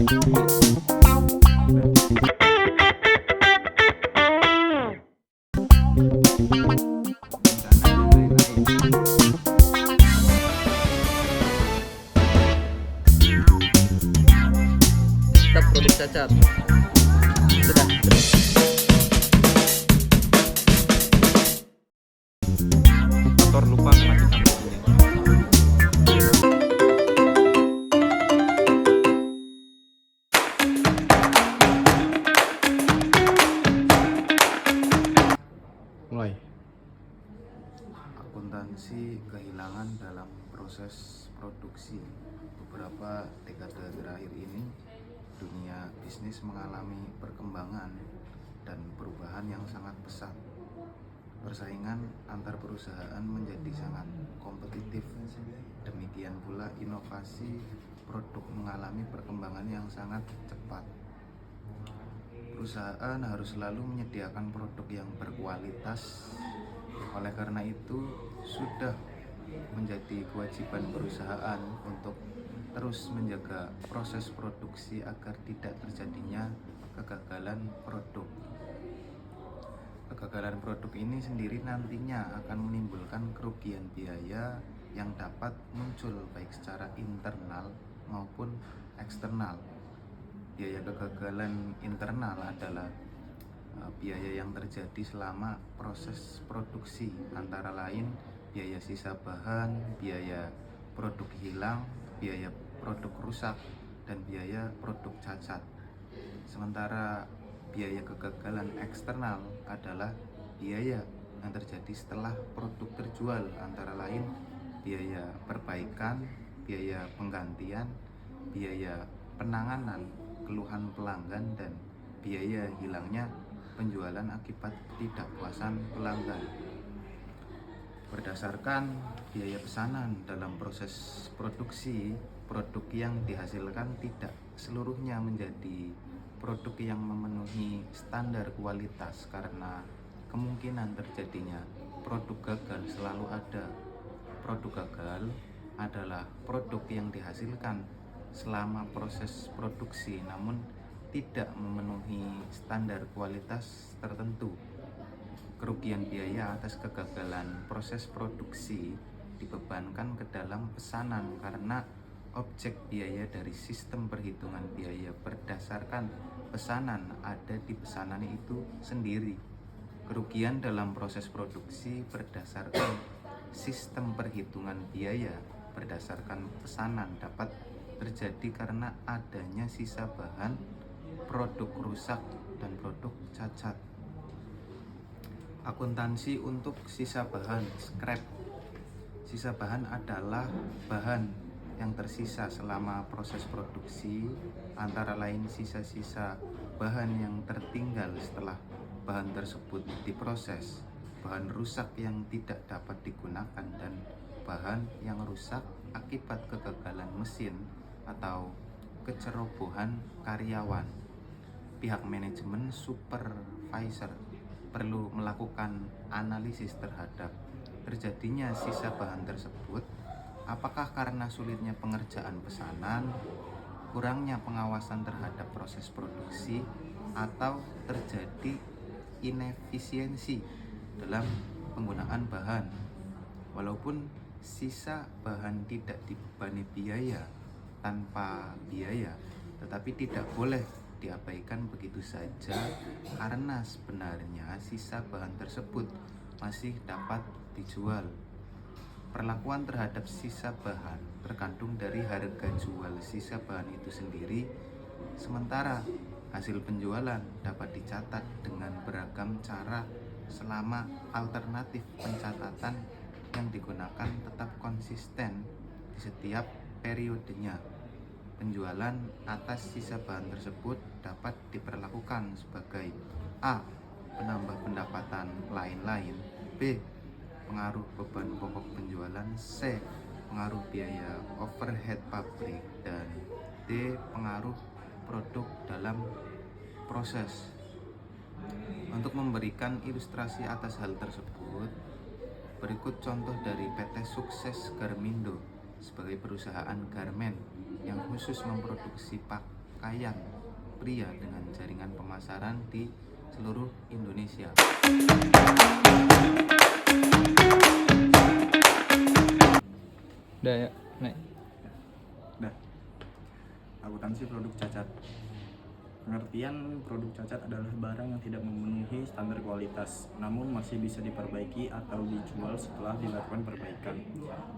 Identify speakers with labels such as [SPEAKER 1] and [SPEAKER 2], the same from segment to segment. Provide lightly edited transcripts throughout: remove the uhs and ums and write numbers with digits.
[SPEAKER 1] Tetap produk cacat. Sudah.
[SPEAKER 2] Motor lupa memastikan bunyi. Mulai.
[SPEAKER 3] Akuntansi kehilangan dalam proses produksi. Beberapa dekade terakhir ini, dunia bisnis mengalami perkembangan dan perubahan yang sangat pesat. Persaingan antar perusahaan menjadi sangat kompetitif. Demikian pula inovasi produk mengalami perkembangan yang sangat cepat. Perusahaan harus selalu menyediakan produk yang berkualitas. Oleh karena itu, sudah menjadi kewajiban perusahaan untuk terus menjaga proses produksi agar tidak terjadinya kegagalan produk. Kegagalan produk ini sendiri nantinya akan menimbulkan kerugian biaya yang dapat muncul baik secara internal maupun eksternal. Biaya kegagalan internal adalah biaya yang terjadi selama proses produksi, antara lain biaya sisa bahan, biaya produk hilang, biaya produk rusak, dan biaya produk cacat. Sementara biaya kegagalan eksternal adalah biaya yang terjadi setelah produk terjual, antara lain biaya perbaikan, biaya penggantian, biaya penanganan keluhan pelanggan, dan biaya hilangnya penjualan akibat ketidakpuasan pelanggan. Berdasarkan biaya pesanan dalam proses produksi, produk yang dihasilkan tidak seluruhnya menjadi produk yang memenuhi standar kualitas karena kemungkinan terjadinya produk gagal selalu ada. Produk gagal adalah produk yang dihasilkan selama proses produksi namun tidak memenuhi standar kualitas tertentu. Kerugian biaya atas kegagalan proses produksi dibebankan ke dalam pesanan karena objek biaya dari sistem perhitungan biaya berdasarkan pesanan ada di pesanan itu sendiri. Kerugian dalam proses produksi berdasarkan sistem perhitungan biaya berdasarkan pesanan dapat terjadi karena adanya sisa bahan, produk rusak, dan produk cacat. Akuntansi untuk sisa bahan, scrap. Sisa bahan adalah bahan yang tersisa selama proses produksi, antara lain sisa-sisa bahan yang tertinggal setelah bahan tersebut diproses, bahan rusak yang tidak dapat digunakan, dan bahan yang rusak akibat kegagalan mesin atau kecerobohan karyawan. Pihak manajemen supervisor perlu melakukan analisis terhadap terjadinya sisa bahan tersebut, apakah karena sulitnya pengerjaan pesanan, kurangnya pengawasan terhadap proses produksi, atau terjadi inefisiensi dalam penggunaan bahan. Walaupun sisa bahan tidak dibebani biaya tanpa biaya, tetapi tidak boleh diabaikan begitu saja karena sebenarnya sisa bahan tersebut masih dapat dijual. Perlakuan terhadap sisa bahan tergantung dari harga jual sisa bahan itu sendiri, sementara hasil penjualan dapat dicatat dengan beragam cara selama alternatif pencatatan yang digunakan tetap konsisten di setiap periodenya. Penjualan atas sisa bahan tersebut dapat diperlakukan sebagai A. Penambah pendapatan lain-lain, B. Pengaruh beban pokok penjualan, C. Pengaruh biaya overhead pabrik, dan D. Pengaruh produk dalam proses. Untuk memberikan ilustrasi atas hal tersebut, berikut contoh dari PT Sukses Garmindo sebagai perusahaan garmen yang khusus memproduksi pakaian pria dengan jaringan pemasaran di seluruh Indonesia.
[SPEAKER 1] Udah ya, naik.
[SPEAKER 4] Dah. Akuntansi produk cacat. Pengertian produk cacat adalah barang yang tidak memenuhi standar kualitas, namun masih bisa diperbaiki atau dijual setelah dilakukan perbaikan.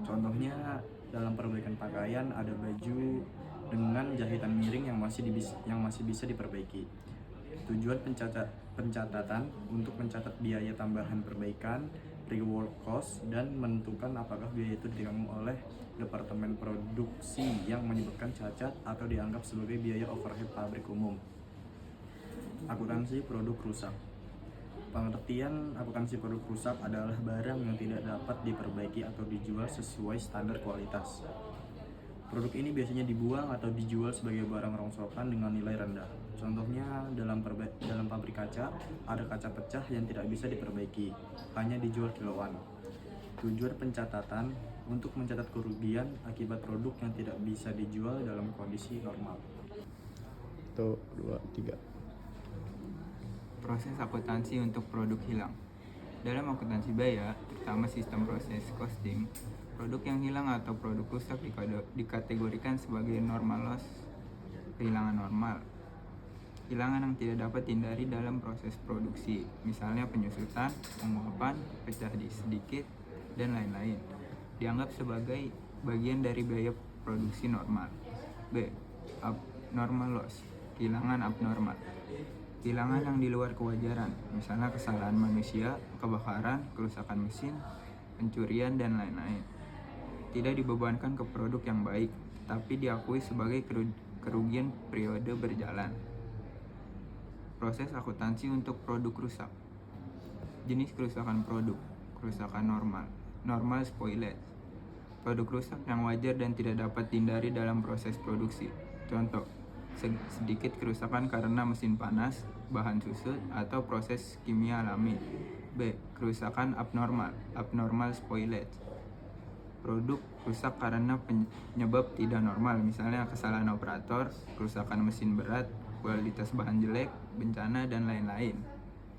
[SPEAKER 4] Contohnya, dalam perbaikan pakaian ada baju dengan jahitan miring yang masih bisa diperbaiki. Tujuan pencatatan untuk mencatat biaya tambahan perbaikan, rework cost, dan menentukan apakah biaya itu ditanggung oleh departemen produksi yang menyebabkan cacat atau dianggap sebagai biaya overhead pabrik umum. Akuntansi produk rusak. Pengertian akuntansi produk rusak adalah barang yang tidak dapat diperbaiki atau dijual sesuai standar kualitas. Produk ini biasanya dibuang atau dijual sebagai barang rongsokan dengan nilai rendah. Contohnya, dalam pabrik kaca, ada kaca pecah yang tidak bisa diperbaiki, hanya dijual kiloan. Tujuan pencatatan untuk mencatat kerugian akibat produk yang tidak bisa dijual dalam kondisi normal.
[SPEAKER 2] 1, 2, 3.
[SPEAKER 5] Proses akuntansi untuk produk hilang. Dalam akuntansi biaya, terutama sistem proses costing, produk yang hilang atau produk rusak dikategorikan sebagai normal loss, kehilangan normal. Hilangan yang tidak dapat dihindari dalam proses produksi, misalnya penyusutan, penguapan, pecah sedikit, dan lain-lain, dianggap sebagai bagian dari biaya produksi normal. B. Abnormal loss, kehilangan abnormal. Kehilangan yang di luar kewajaran, misalnya kesalahan manusia, kebakaran, kerusakan mesin, pencurian, dan lain-lain. Tidak dibebankan ke produk yang baik, tapi diakui sebagai kerugian periode berjalan. Proses akuntansi untuk produk rusak. Jenis kerusakan produk. Kerusakan normal spoilage. Produk rusak yang wajar dan tidak dapat dihindari dalam proses produksi. Contoh, sedikit kerusakan karena mesin panas, bahan susut, atau proses kimia alami. B. Kerusakan abnormal spoilage. Produk rusak karena penyebab tidak normal, misalnya kesalahan operator, kerusakan mesin berat, kualitas bahan jelek, bencana, dan lain-lain.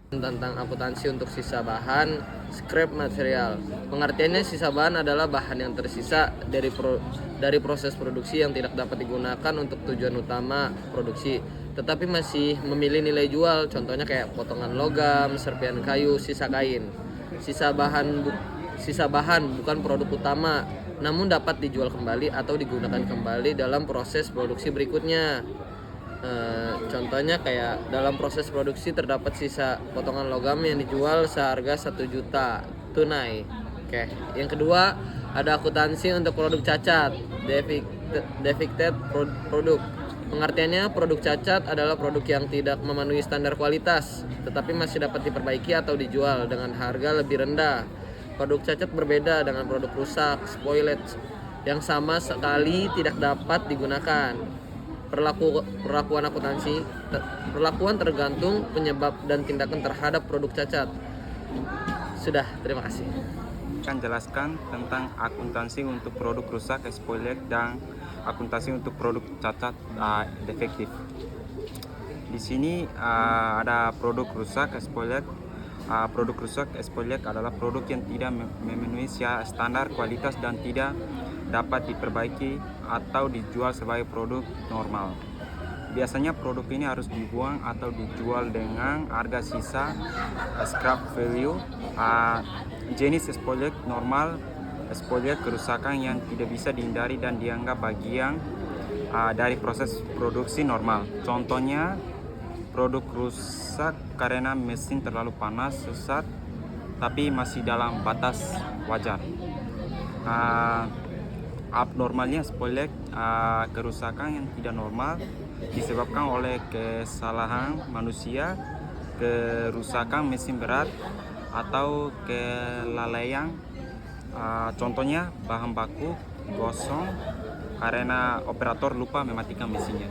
[SPEAKER 1] Tentang akuntansi untuk sisa bahan, scrap material. Pengertiannya, sisa bahan adalah bahan yang tersisa dari proses produksi yang tidak dapat digunakan untuk tujuan utama produksi, tetapi masih memiliki nilai jual. Contohnya kayak potongan logam, serpihan kayu, sisa kain. Sisa bahan bukan produk utama, namun dapat dijual kembali atau digunakan kembali dalam proses produksi berikutnya. Contohnya kayak dalam proses produksi terdapat sisa potongan logam yang dijual seharga 1 juta tunai. Oke. Yang kedua, ada akuntansi untuk produk cacat, defected produk. Pengertiannya, produk cacat adalah produk yang tidak memenuhi standar kualitas, tetapi masih dapat diperbaiki atau dijual dengan harga lebih rendah. Produk cacat berbeda dengan produk rusak, spoilage, yang sama sekali tidak dapat digunakan. Perlakuan akuntansi, perlakuan tergantung penyebab dan tindakan terhadap produk cacat. Sudah, terima kasih.
[SPEAKER 2] Akan jelaskan tentang akuntansi untuk produk rusak, spoilage, dan akuntansi untuk produk cacat defektif. Di sini ada produk rusak, spoilage. Produk rusak, spoilage adalah produk yang tidak memenuhi standar kualitas dan tidak dapat diperbaiki atau dijual sebagai produk normal. Biasanya produk ini harus dibuang atau dijual dengan harga sisa scrap value. Jenis spoilage normal, spoilage kerusakan yang tidak bisa dihindari dan dianggap bagian dari proses produksi normal. Contohnya, produk rusak karena mesin terlalu panas, sesat, tapi masih dalam batas wajar. Abnormalnya spoilage, kerusakan yang tidak normal disebabkan oleh kesalahan manusia, kerusakan mesin berat, atau kelalaian. Contohnya bahan baku gosong karena operator lupa mematikan mesinnya.